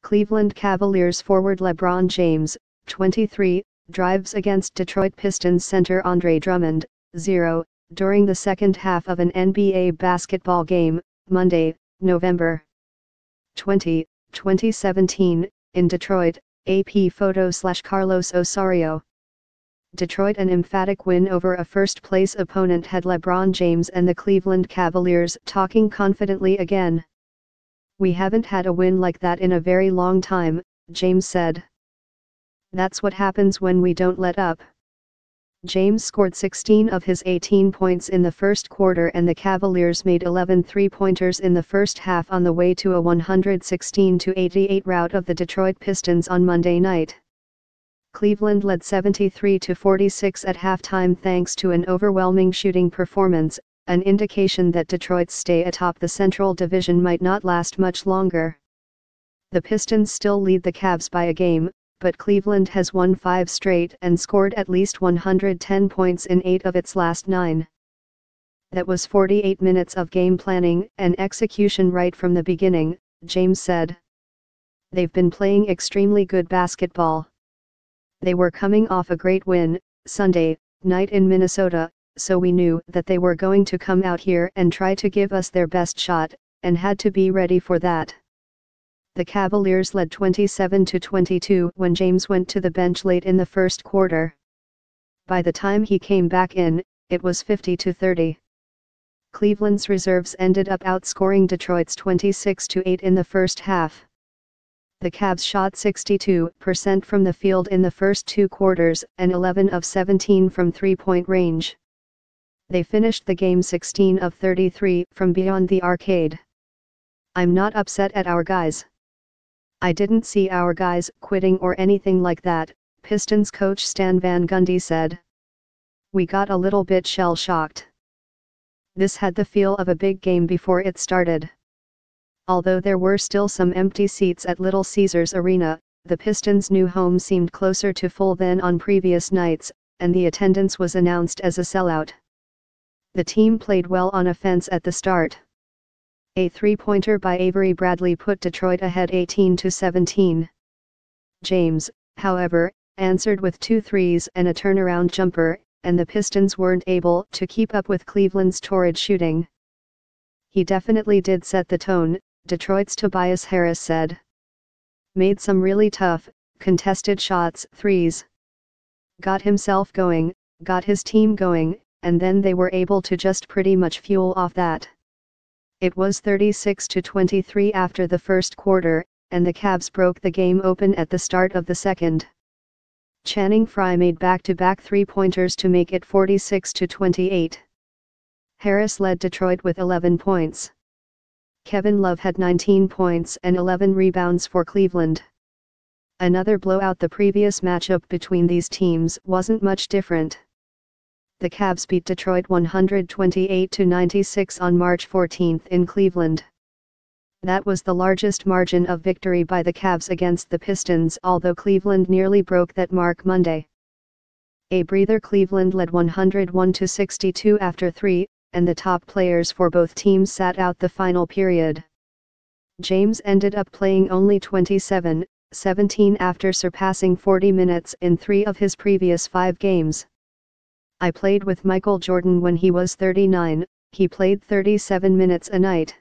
Cleveland Cavaliers forward LeBron James, 23, drives against Detroit Pistons center Andre Drummond, 0, during the second half of an NBA basketball game, Monday, November 20, 2017, in Detroit, AP photo/Carlos Osorio. Detroit. An emphatic win over a first-place opponent had LeBron James and the Cleveland Cavaliers talking confidently again. "We haven't had a win like that in a very long time," James said. "That's what happens when we don't let up." James scored 16 of his 18 points in the first quarter, and the Cavaliers made 11 three-pointers in the first half on the way to a 116-88 rout of the Detroit Pistons on Monday night. Cleveland led 73-46 at halftime thanks to an overwhelming shooting performance, an indication that Detroit's stay atop the Central Division might not last much longer. The Pistons still lead the Cavs by a game, but Cleveland has won 5 straight and scored at least 110 points in 8 of its last 9. "That was 48 minutes of game planning and execution right from the beginning," James said. "They've been playing extremely good basketball. They were coming off a great win, Sunday night in Minnesota, so we knew that they were going to come out here and try to give us their best shot, and had to be ready for that." The Cavaliers led 27-22 when James went to the bench late in the first quarter. By the time he came back in, it was 50-30. Cleveland's reserves ended up outscoring Detroit's 26-8 in the first half. The Cavs shot 62% from the field in the first 2 quarters and 11 of 17 from three-point range. They finished the game 16 of 33 from beyond the arcade. "I'm not upset at our guys. I didn't see our guys quitting or anything like that," Pistons coach Stan Van Gundy said. "We got a little bit shell-shocked. This had the feel of a big game before it started." Although there were still some empty seats at Little Caesars Arena, the Pistons' new home seemed closer to full than on previous nights, and the attendance was announced as a sellout. The team played well on offense at the start. A three-pointer by Avery Bradley put Detroit ahead 18-17. James, however, answered with 2 threes and a turnaround jumper, and the Pistons weren't able to keep up with Cleveland's torrid shooting. "He definitely did set the tone," Detroit's Tobias Harris said. "Made some really tough, contested shots, threes. Got himself going, got his team going, and then they were able to just pretty much fuel off that." It was 36-23 after the first quarter, and the Cavs broke the game open at the start of the second. Channing Frye made back-to-back three-pointers to make it 46-28. Harris led Detroit with 11 points. Kevin Love had 19 points and 11 rebounds for Cleveland. Another blowout. The previous matchup between these teams wasn't much different. The Cavs beat Detroit 128-96 on March 14 in Cleveland. That was the largest margin of victory by the Cavs against the Pistons, although Cleveland nearly broke that mark Monday. A breather. Cleveland led 101-62 after 3, and the top players for both teams sat out the final period. James ended up playing only 27-17 after surpassing 40 minutes in 3 of his previous 5 games. "I played with Michael Jordan when he was 39, he played 37 minutes a night.